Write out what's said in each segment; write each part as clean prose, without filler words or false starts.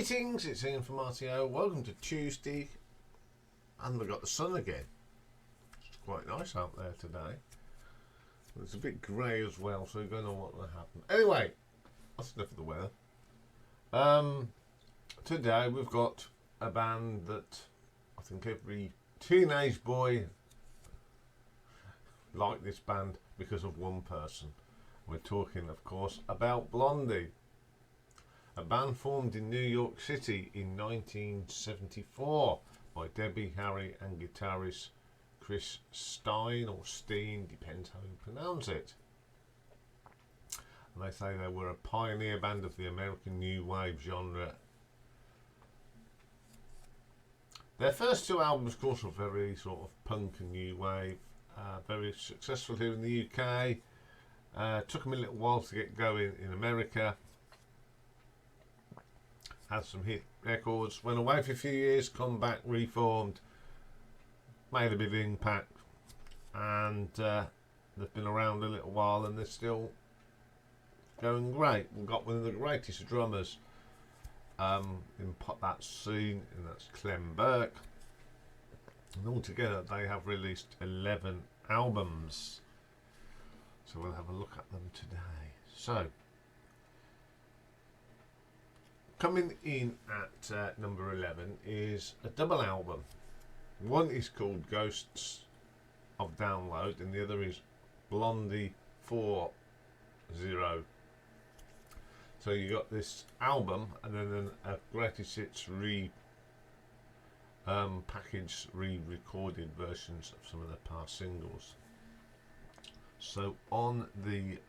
Greetings, it's Iain from RTO. Welcome to Tuesday, and we've got the sun again. It's quite nice out there today. It's a bit grey as well, so we don't know what will happen. Anyway, that's enough of the weather. Today we've got a band that I think every teenage boy liked this band because of one person. We're talking, of course, about Blondie. A band formed in New York City in 1974 by Debbie Harry and guitarist Chris Stein, or Steen, depends how you pronounce it. And they say they were a pioneer band of the American new wave genre. Their first two albums, of course, were very sort of punk and new wave, very successful here in the UK. Took them a little while to get going in America. Had some hit records, went away for a few years, come back, reformed, made a big impact, and they've been around a little while and they're still going great. We've got one of the greatest drummers in that scene, and that's Clem Burke. And altogether they have released 11 albums. So we'll have a look at them today. So, coming in at number 11 is a double album. One is called Ghosts of Download and the other is Blondie 4.0. So you got this album and then a greatest hits packaged, re-recorded versions of some of the past singles. So on the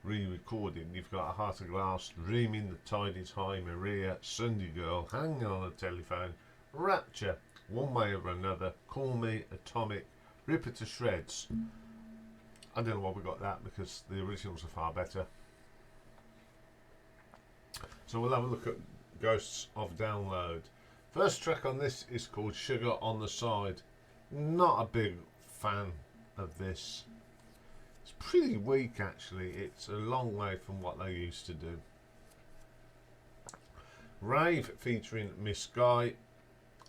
re-recording, you've got A Heart of Glass, Dreaming, The Tide Is High, Maria, Sunday Girl, Hanging on a Telephone, Rapture, One Way or Another, Call Me, Atomic, Rip It to Shreds. I don't know why we got that because the originals are far better. So we'll have a look at Ghosts of Download. First track on this is called Sugar on the Side. Not a big fan of this. It's pretty weak actually. It's a long way from what they used to do. Rave featuring Miss Guy.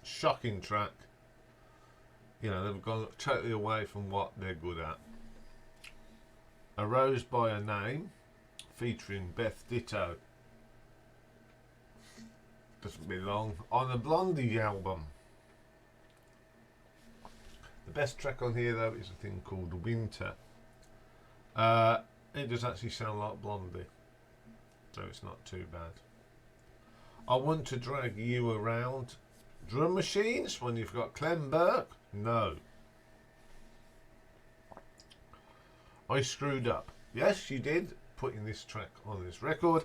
Shocking track. You know, they've gone totally away from what they're good at. A Rose by a Name featuring Beth Ditto. Doesn't belong on a Blondie album. The best track on here though is a thing called Winter. It does actually sound like Blondie, so it's not too bad. I Want to Drag You Around. Drum machines when you've got Clem Burke? No. I Screwed Up. Yes, you did, putting this track on this record.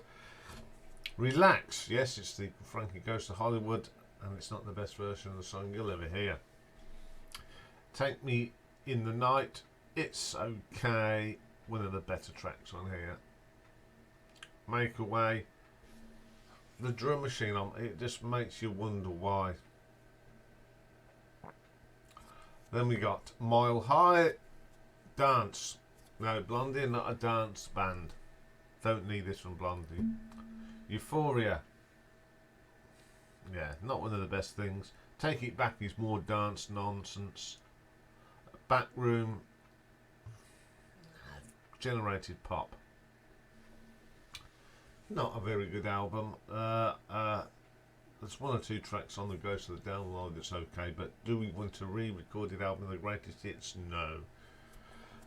Relax. Yes, it's the Frankie Goes to Hollywood, and it's not the best version of the song you'll ever hear. Take Me in the Night. It's okay. One of the better tracks on here. Make Away. The drum machine on it just makes you wonder why. Then we got Mile High. Dance. No, Blondie are not a dance band. Don't need this from Blondie. Euphoria. Yeah, not one of the best things. Take It Back is more dance nonsense. Backroom. Generated pop. Not a very good album. There's one or two tracks on the Ghost of the Download that's okay, but do we want a re-recorded album of the greatest hits? No.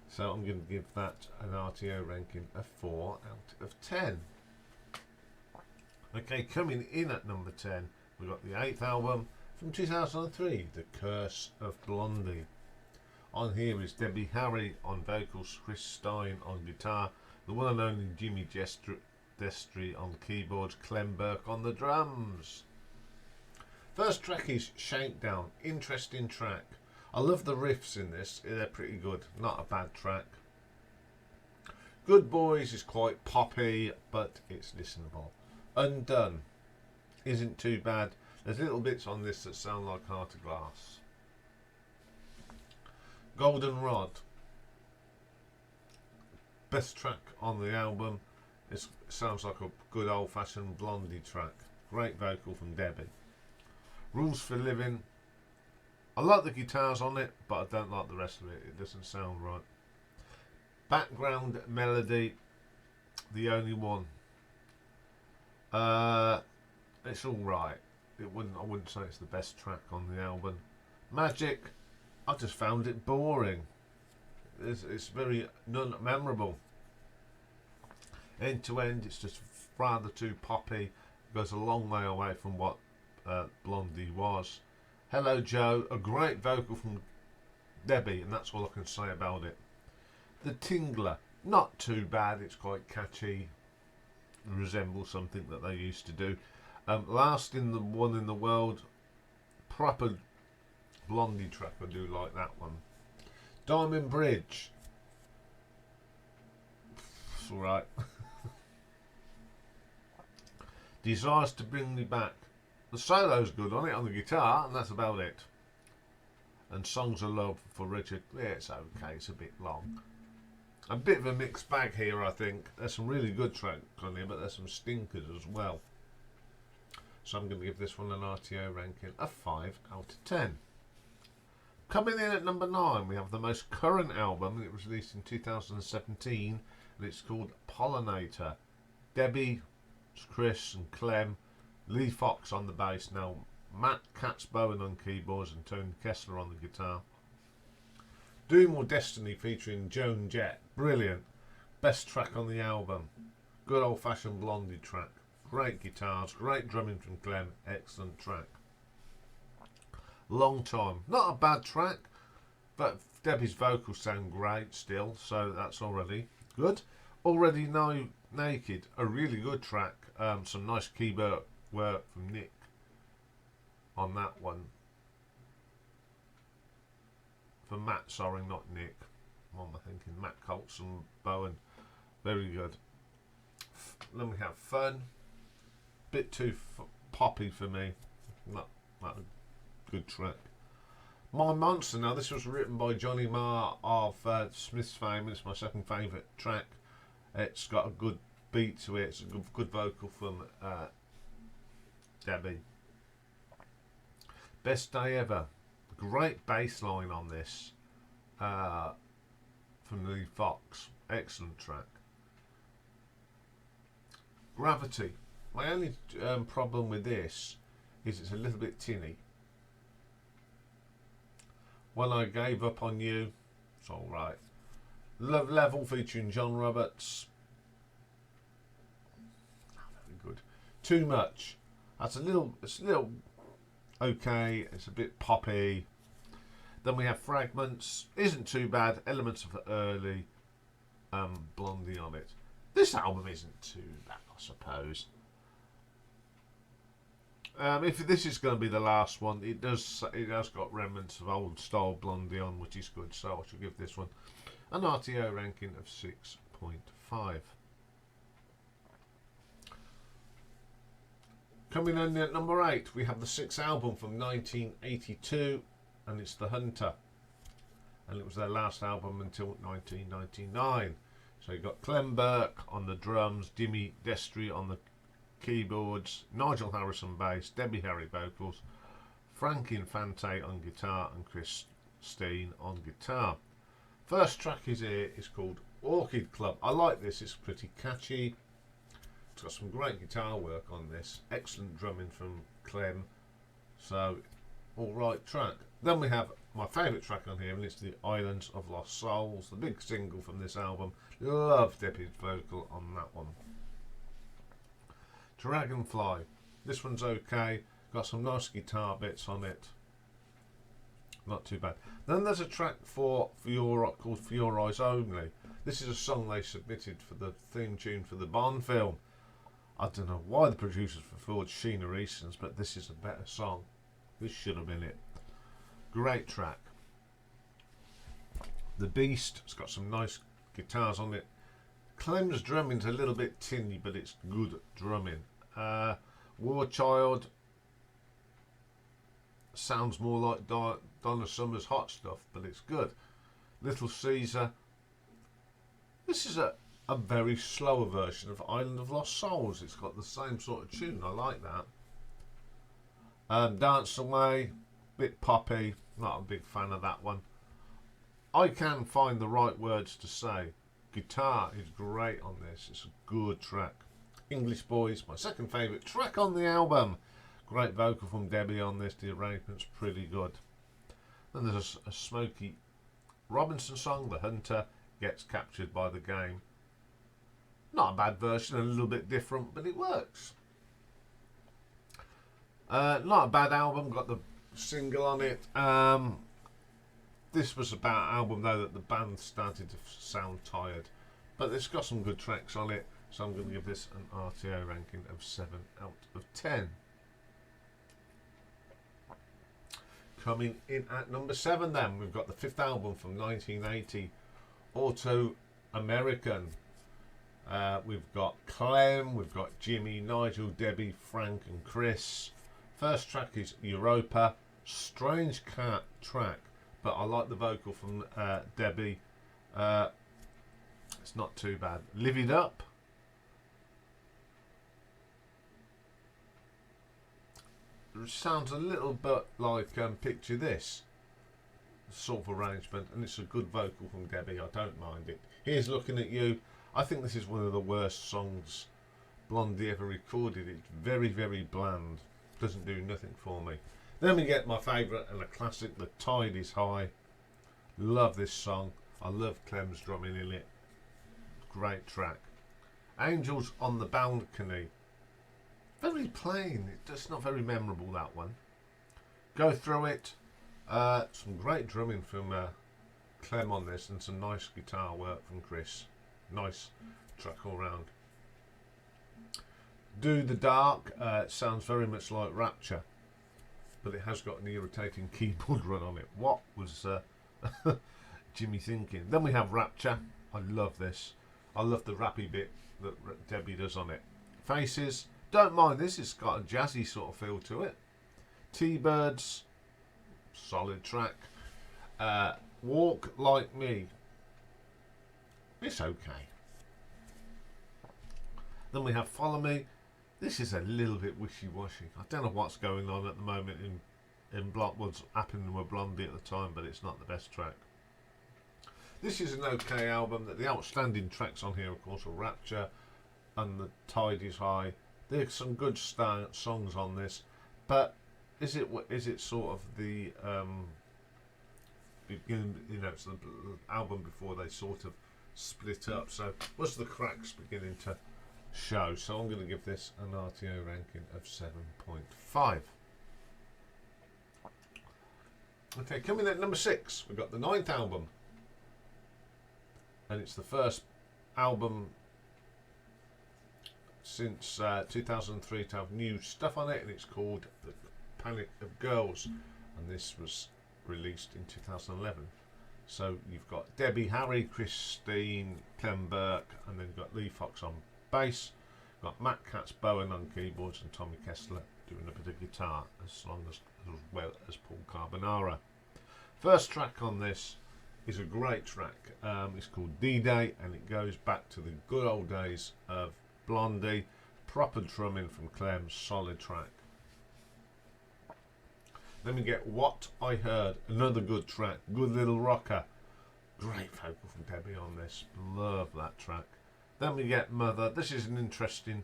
So I'm going to give that an RTO ranking of 4 out of 10. Okay, coming in at number 10, we've got the 8th album from 2003, The Curse of Blondie. On here is Debbie Harry on vocals, Chris Stein on guitar, the one and only Jimmy Destry on keyboards, Clem Burke on the drums. First track is Shakedown. Interesting track. I love the riffs in this. They're pretty good. Not a bad track. Good Boys is quite poppy, but it's listenable. Undone isn't too bad. There's little bits on this that sound like Heart of Glass. Goldenrod. Best track on the album. It sounds like a good old-fashioned Blondie track. Great vocal from Debbie. Rules for Living. I like the guitars on it, but I don't like the rest of it. It doesn't sound right. Background Melody. The Only One. It's all right. I wouldn't say it's the best track on the album. Magic. I just found it boring. It's very non-memorable. End to end, it's just rather too poppy. It goes a long way away from what Blondie was. Hello Joe, a great vocal from Debbie, and that's all I can say about it. The Tingler, not too bad. It's quite catchy. It resembles something that they used to do. Last in the One in the World, proper Blondie track. I do like that one. Diamond Bridge. It's alright. Desires to Bring Me Back. The solo's good on it on the guitar, and that's about it. And Songs of Love for Richard. Yeah, it's okay. It's a bit long. A bit of a mixed bag here, I think. There's some really good tracks on here, but there's some stinkers as well. So I'm going to give this one an RTO ranking of 5 out of 10. Coming in at number 9, we have the most current album. It was released in 2017, and it's called Pollinator. Debbie, Chris and Clem, Lee Fox on the bass, now Matt Katz-Bowen on keyboards and Tony Kessler on the guitar. Doom or Destiny featuring Joan Jett. Brilliant. Best track on the album. Good old fashioned Blondie track. Great guitars, great drumming from Clem. Excellent track. Long Time. Not a bad track, but Debbie's vocals sound great still, so that's already good. Already Know Naked. A really good track. Some nice keyboard work from Nick on that one. For Matt, sorry, not Nick. What am I thinking? Matt Colts and Bowen. Very good. Then we have Fun. Bit too poppy for me. Not a good track. My Monster. Now, this was written by Johnny Marr of Smith's fame. It's my second favourite track. It's got a good beat to it. It's a good vocal from Debbie. Best Day Ever. Great bass line on this from Lee Fox. Excellent track. Gravity. My only problem with this is it's a little bit tinny. When I Gave Up on You, it's alright. Love Level featuring John Roberts. Very good. Too Much. It's a little okay. It's a bit poppy. Then we have Fragments. Isn't too bad. Elements of early Blondie on it. This album isn't too bad, I suppose. If this is going to be the last one, it has got remnants of old style Blondie on, which is good. So I should give this one an RTO ranking of 6.5. Coming in at number 8, we have the 6th album from 1982, and it's The Hunter. And it was their last album until 1999. So you got Clem Burke on the drums, Jimmy Destry on the keyboards, Nigel Harrison bass, Debbie Harry vocals, Frank Infante on guitar, and Chris Steen on guitar. First track is here is called Orchid Club. I like this, it's pretty catchy. It's got some great guitar work on this. Excellent drumming from Clem. So, alright track. Then we have my favourite track on here, and it's the Islands of Lost Souls, the big single from this album. Love Debbie's vocal on that one. Dragonfly. This one's okay. Got some nice guitar bits on it. Not too bad. Then there's a track called For Your Eyes Only. This is a song they submitted for the theme tune for the Bond film. I don't know why the producers preferred Sheena Easton's, but this is a better song. This should have been it. Great track. The Beast. It's got some nice guitars on it. Clem's drumming's a little bit tinny, but it's good drumming. War Child sounds more like Donna Summer's Hot Stuff, but it's good. Little Caesar. This is a very slower version of Island of Lost Souls. It's got the same sort of tune. I like that. Dance Away, bit poppy. Not a big fan of that one. I can find the right words to say. Guitar is great on this. It's a good track. English Boys, my second favourite track on the album. Great vocal from Debbie on this. The arrangement's pretty good. Then there's a Smokey Robinson song, The Hunter Gets Captured by the Game. Not a bad version, a little bit different, but it works. Not a bad album, got the single on it. This was about an album though that the band started to sound tired, but it's got some good tracks on it, so I'm going to give this an RTO ranking of 7 out of 10. Coming in at number 7 then, we've got the 5th album from 1980, Autoamerican. We've got Clem, we've got Jimmy, Nigel, Debbie, Frank and Chris. First track is Europa. Strange cat track, but I like the vocal from Debbie. It's not too bad. Live It Up. It sounds a little bit like Picture This sort of arrangement, and it's a good vocal from Debbie. I don't mind it. Here's Looking at You. I think this is one of the worst songs Blondie ever recorded. It's very, very bland. Doesn't do nothing for me. Then we get my favourite and a classic, The Tide Is High. Love this song. I love Clem's drumming in it. Great track. Angels on the Balcony. Very plain. It's not very memorable, that one. Go Through It. Some great drumming from Clem on this, and some nice guitar work from Chris. Nice track all round. Do the Dark. It sounds very much like Rapture, but it has got an irritating keyboard run on it. What was Jimmy thinking? Then we have Rapture. I love this. I love the rappy bit that Debbie does on it. Faces. Don't mind this. It's got a jazzy sort of feel to it. T-Birds. Solid track. Walk Like Me. It's okay. Then we have Follow Me. This is a little bit wishy-washy. I don't know what's going on at the moment in what's happening with Blondie at the time, but it's not the best track. This is an okay album. That the outstanding tracks on here, of course, are Rapture and The Tide Is High. There's some good songs on this, but is it sort of the beginning? You know, it's the album before they sort of split up. So was the cracks beginning to show? So I'm going to give this an RTO ranking of 7.5. Okay, coming at number 6, we've got the 9th album, and it's the first album since 2003 to have new stuff on it, and it's called The Panic of Girls, and this was released in 2011. So you've got Debbie, Harry, Christine, Clem Burke, and then you've got Lee Fox on bass. You've got Matt Katz Bowen on keyboards and Tommy Kessler doing a bit of guitar, as well as Paul Carbonara. First track on this is a great track. It's called D-Day, and it goes back to the good old days of Blondie. Proper drumming from Clem, solid track. Then we get What I Heard, another good track, good little rocker. Great vocal from Debbie on this, love that track. Then we get Mother. This is an interesting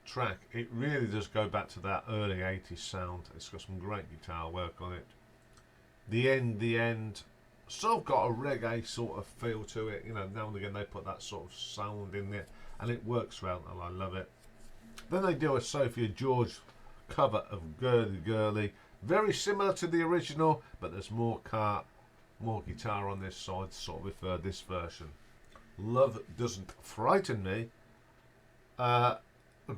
track. It really does go back to that early 80s sound. It's got some great guitar work on it. The End. Sort of got a reggae sort of feel to it. You know, now and again they put that sort of sound in there, and it works well, and I love it. Then they do a Sophia George cover of Girly Girly. Very similar to the original, but there's more guitar on this side, sort of prefer this version. Love Doesn't Frighten Me. A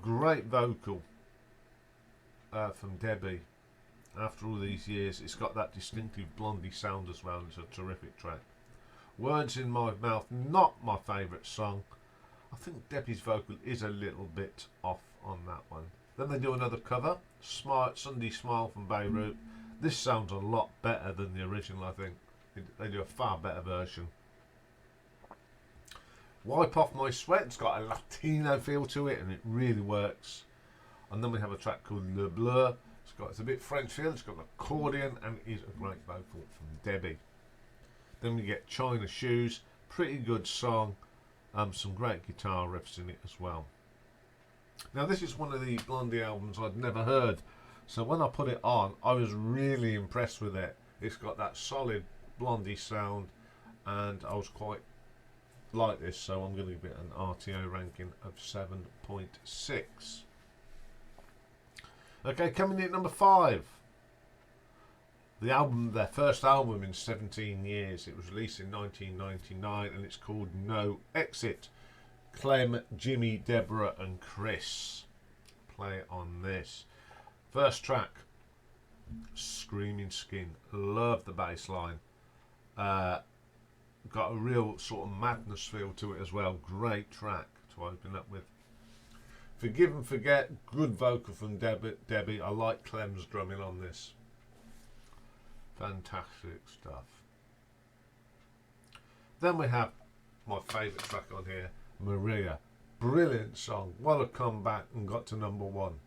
great vocal from Debbie. After all these years, it's got that distinctive Blondie sound as well. It's a terrific track. Words in My Mouth, not my favourite song. I think Debbie's vocal is a little bit off on that one. Then they do another cover, Sunday Smile from Beirut. This sounds a lot better than the original, I think. They do a far better version. Wipe Off My Sweat. It's got a Latino feel to it, and it really works. And then we have a track called Le Bleu. It's a bit French feel. It's got an accordion, and it is a great vocal from Debbie. Then we get China Shoes. Pretty good song. Some great guitar riffs in it as well. Now this is one of the Blondie albums I'd never heard, so when I put it on I was really impressed with it. It's got that solid Blondie sound, and I was quite like this, so I'm going to give it an RTO ranking of 7.6. Okay, coming in at number 5. Their first album in 17 years. It was released in 1999 and it's called No Exit. Clem, Jimmy, Deborah and Chris play on this. First track, Screaming Skin. Love the bass line. Got a real sort of madness feel to it as well. Great track to open up with. Forgive and Forget, good vocal from Debbie. I like Clem's drumming on this. Fantastic stuff. Then we have my favourite track on here, Maria. Brilliant song. What a comeback, and got to number 1.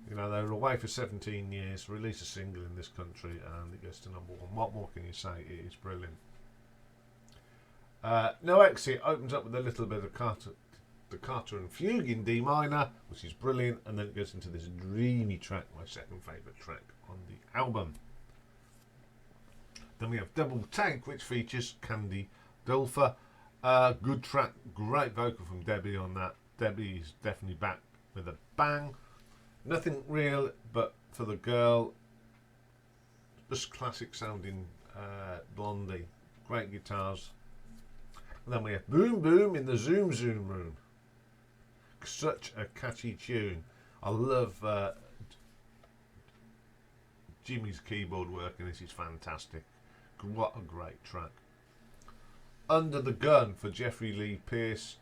You know, they were away for 17 years, released a single in this country, and it gets to number 1. What more can you say? It is brilliant. No Exit opens up with a little bit of Carter and Fugue in D minor, which is brilliant, and then it goes into this dreamy track, my second favourite track on the album. Then we have Double Tank, which features Candy Dulfer. Good track, great vocal from Debbie on that. Debbie is definitely back with a bang. Nothing real, but for the girl, just classic sounding Blondie. Great guitars. And then we have Boom Boom in the Zoom Zoom Room. Such a catchy tune. I love Jimmy's keyboard work in this is fantastic. What a great track. Under the Gun for Jeffrey Lee Pierce.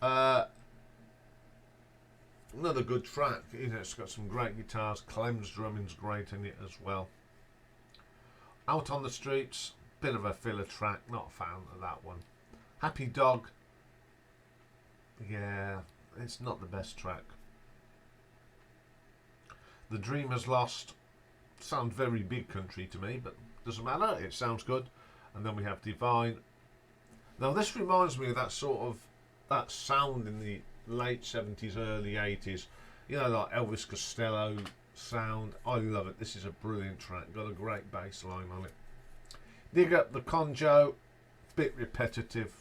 Another good track. You know, it's got some great guitars. Clem's drumming's great in it as well. Out on the Streets, bit of a filler track. Not a fan of that one. Happy Dog. Yeah, it's not the best track. The Dreamer's Lost sounds very big country to me, but doesn't matter, it sounds good. And then we have Divine. Now this reminds me of that sort of that sound in the late 70s, early 80s, you know, like Elvis Costello sound. I love it. This is a brilliant track, got a great bass line on it. Dig Up the Conjo, bit repetitive.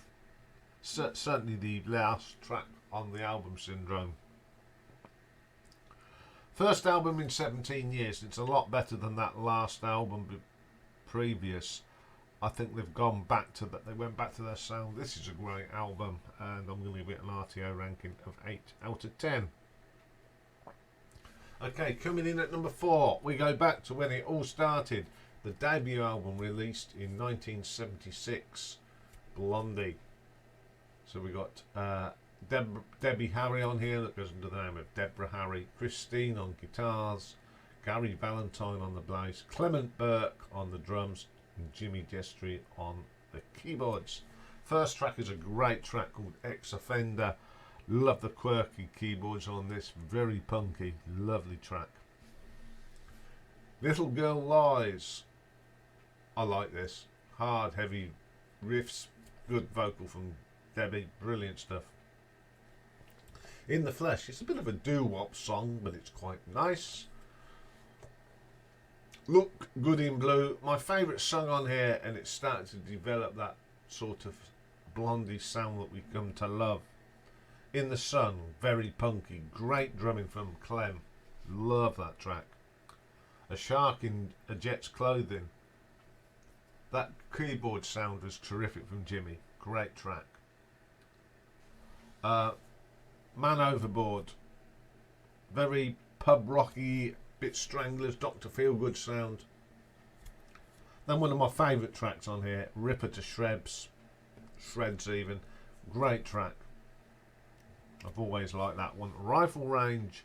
Certainly the last track on the album, Syndrome. First album in 17 years. It's a lot better than that last album previous. I think they've gone back to that. They went back to their sound. This is a great album, and I'm going to give it an RTO ranking of 8 out of 10. Okay, coming in at number 4, we go back to when it all started. The debut album released in 1976, Blondie. So we got Debbie Harry on here, that goes under the name of Deborah Harry. Christine on guitars, Gary Valentine on the bass, Clement Burke on the drums, and Jimmy Destry on the keyboards. First track is a great track called Ex-Offender. Love the quirky keyboards on this, very punky, lovely track. Little Girl Lies. I like this. Hard, heavy riffs, good vocal from Debbie, brilliant stuff. In the Flesh, it's a bit of a doo-wop song, but it's quite nice. Look Good in Blue, my favourite song on here, and it's starting to develop that sort of Blondie sound that we've come to love. In the Sun, very punky, great drumming from Clem, love that track. A Shark in a Jet's Clothing, that keyboard sound was terrific from Jimmy, great track. Man Overboard, very pub rocky, bit Stranglers, Dr. Feelgood sound. Then one of my favourite tracks on here, Ripper to Shreds even, great track. I've always liked that one. Rifle Range,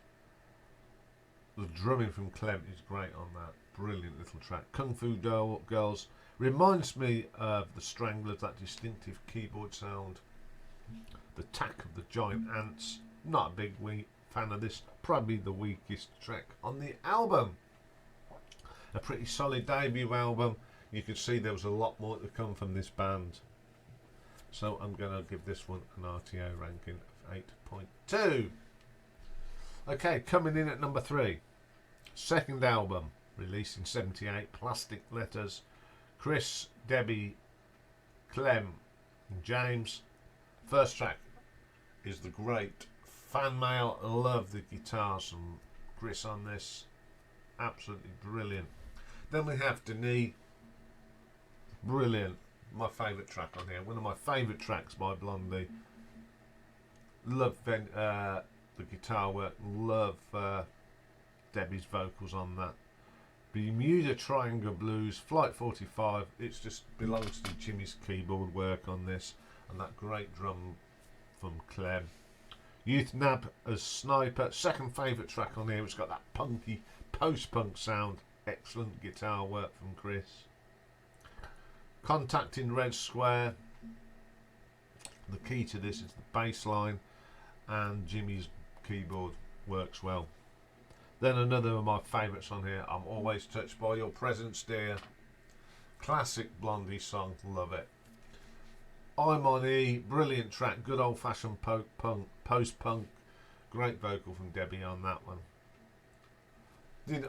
the drumming from Clem is great on that, brilliant little track. Kung Fu Girls, Reminds me of the Stranglers, that distinctive keyboard sound. The Attack of the Giant Ants. Not a big fan of this. Probably the weakest track on the album. A pretty solid debut album. You could see there was a lot more to come from this band. So I'm going to give this one an RTO ranking of 8.2. Okay, coming in at number 3. Second album, released in 78, Plastic Letters. Chris, Debbie, Clem and James. First track is the great Fan Mail. Love the guitars from Chris on this. Absolutely brilliant. Then we have Denis. Brilliant. My favourite track on here. One of my favourite tracks by Blondie. Love the guitar work. Love Debbie's vocals on that. Bermuda Triangle Blues, Flight 45. It just belongs to Jimmy's keyboard work on this. And that great drum from Clem. Youth Nab as Sniper. Second favourite track on here. It's got that punky post-punk sound. Excellent guitar work from Chris. Contact in Red Square. The key to this is the bass line, and Jimmy's keyboard works well. Then another of my favourites on here, I'm Always Touched by Your Presence, Dear. Classic Blondie song, love it. I'm on E, brilliant track, good old fashioned post-punk. Great vocal from Debbie on that one.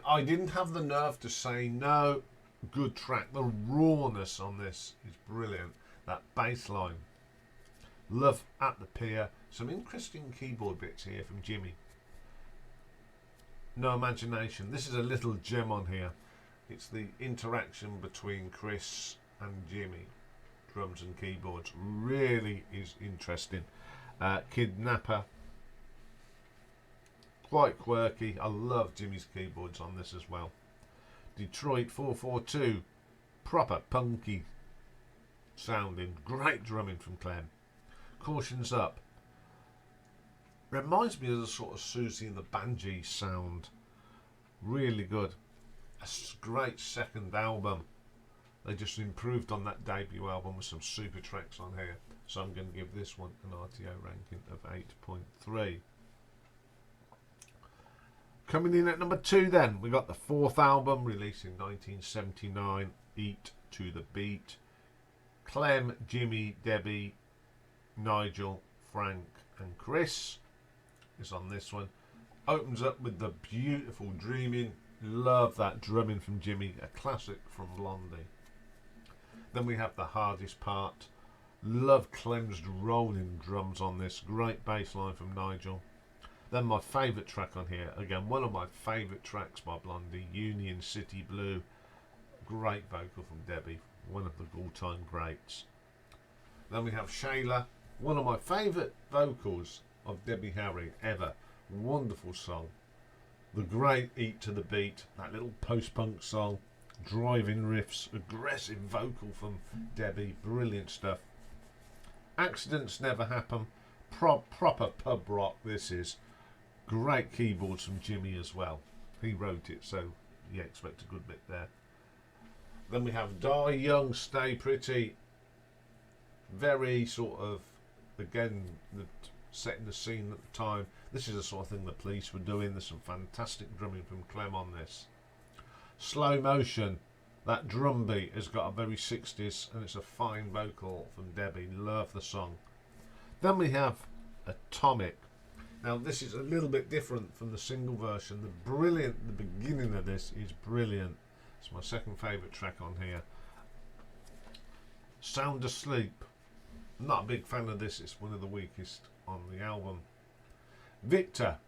I didn't have the nerve to say no. Good track. The rawness on this is brilliant. That bass line. Love at the Pier. Some interesting keyboard bits here from Jimmy. No Imagination. This is a little gem on here. It's the interaction between Chris and Jimmy. Drums and keyboards. Really is interesting. Kidnapper. Quite quirky. I love Jimmy's keyboards on this as well. Detroit 442, proper punky sounding, great drumming from Clem. Cautions Up, reminds me of the sort of Susie and the Banshees sound, really good. A great second album. They just improved on that debut album with some super tracks on here, so I'm going to give this one an RTO ranking of 8.3. Coming in at number 2 then, we got the fourth album, released in 1979, Eat to the Beat. Clem, Jimmy, Debbie, Nigel, Frank and Chris is on this one. Opens up with the beautiful Dreaming. Love that drumming from Jimmy, a classic from Blondie. Then we have The Hardest Part. Love Clem's rolling drums on this, great bass line from Nigel. Then my favourite track on here, again one of my favourite tracks by Blondie, Union City Blue. Great vocal from Debbie, one of the all-time greats. Then we have Shayla, one of my favourite vocals of Debbie Harry ever. Wonderful song. The great Eat to the Beat, that little post-punk song, driving riffs, aggressive vocal from Debbie, brilliant stuff. Accidents Never Happen, proper pub rock this is. Great keyboards from Jimmy as well. He wrote it, so you expect a good bit there. Then we have Die Young, Stay Pretty. Very sort of, again, setting the scene at the time. This is the sort of thing the Police were doing. There's some fantastic drumming from Clem on this. Slow Motion. That drum beat has got a very 60s, and it's a fine vocal from Debbie. Love the song. Then we have Atomic. Now this is a little bit different from the single version. The beginning of this is brilliant. It's my second favourite track on here. Sound Asleep. Not a big fan of this. It's one of the weakest on the album. Victor.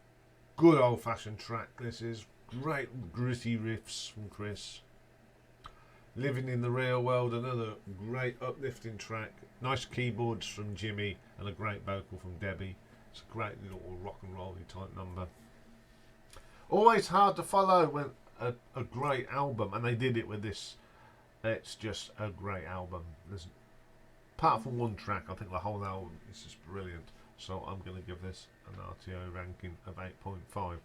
Good old fashioned track this is. Great gritty riffs from Chris. Living in the Real World, another great uplifting track. Nice keyboards from Jimmy and a great vocal from Debbie. It's a great little rock and roll type number. Always Hard to Follow, when a great album, and they did it with this. It's just a great album. Apart from one track, I think the whole album is just brilliant. So I'm going to give this an RTO ranking of 8.5.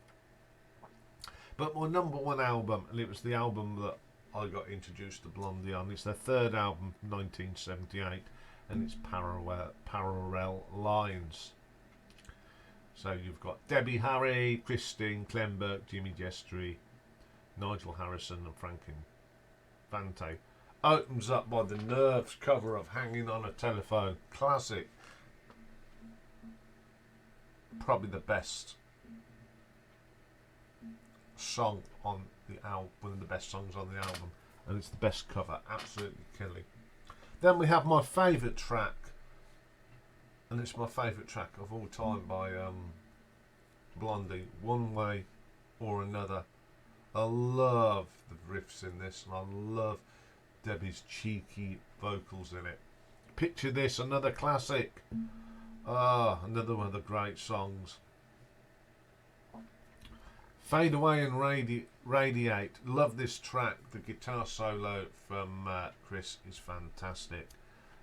But my number one album, and it was the album that I got introduced to Blondie on. It's their third album, 1978, and it's Parallel Lines. So you've got Debbie Harry, Christine Klemberg, Jimmy Gestry, Nigel Harrison and Franklin Fante. Opens up by the Nerves cover of Hanging on a Telephone. Classic. Probably the best song on the album, one of the best songs on the album, and it's the best cover, absolutely killing. Then we have my favourite track, and it's my favourite track of all time by Blondie, One Way or Another. I love the riffs in this, and I love Debbie's cheeky vocals in it. Picture This, another classic. Another one of the great songs. Fade Away and Radiate. Love this track. The guitar solo from Chris is fantastic.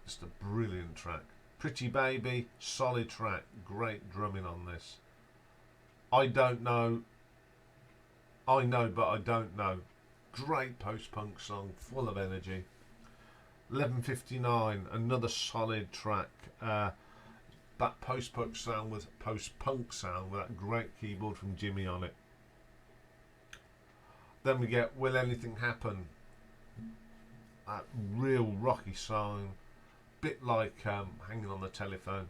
Just a brilliant track. Pretty Baby, solid track. Great drumming on this. I Don't Know. I Know But I Don't Know. Great post-punk song, full of energy. 11:59, another solid track. That post-punk sound with that great keyboard from Jimmy on it. Then we get Will Anything Happen? That real rocky song, bit like Hanging on the Telephone.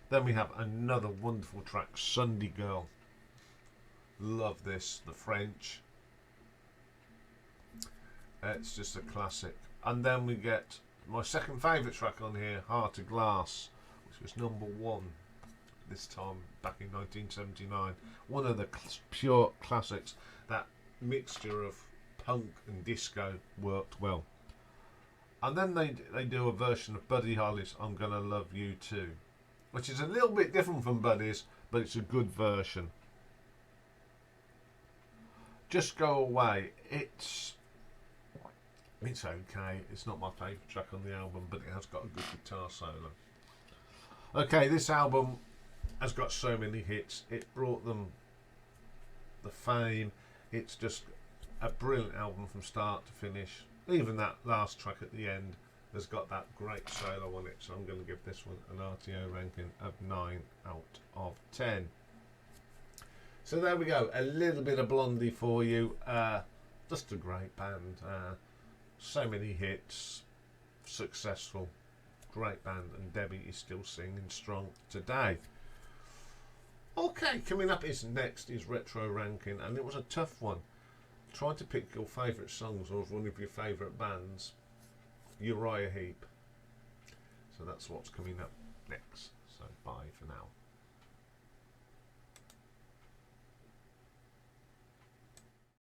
Then we have another wonderful track, Sunday Girl. Love this, the French. It's just a classic. And then we get my second favourite track on here, Heart of Glass, which was #1 this time back in 1979. One of the pure classics. That mixture of punk and disco worked well. And then they do a version of Buddy Holly's I'm Gonna Love You Too, which is a little bit different from Buddy's, but it's a good version. Just Go Away. It's okay. It's not my favourite track on the album, but it has got a good guitar solo. Okay, this album has got so many hits. It brought them the fame. It's just a brilliant album from start to finish. Even that last track at the end has got that great solo on it. So I'm going to give this one an RTO ranking of 9 out of 10. So there we go. A little bit of Blondie for you. Just a great band. So many hits. Successful. Great band. And Debbie is still singing strong today. Okay, coming up next is Retro Ranking, and it was a tough one. Trying to pick your favourite songs or one of your favourite bands. Uriah Heep. So that's what's coming up next. So bye.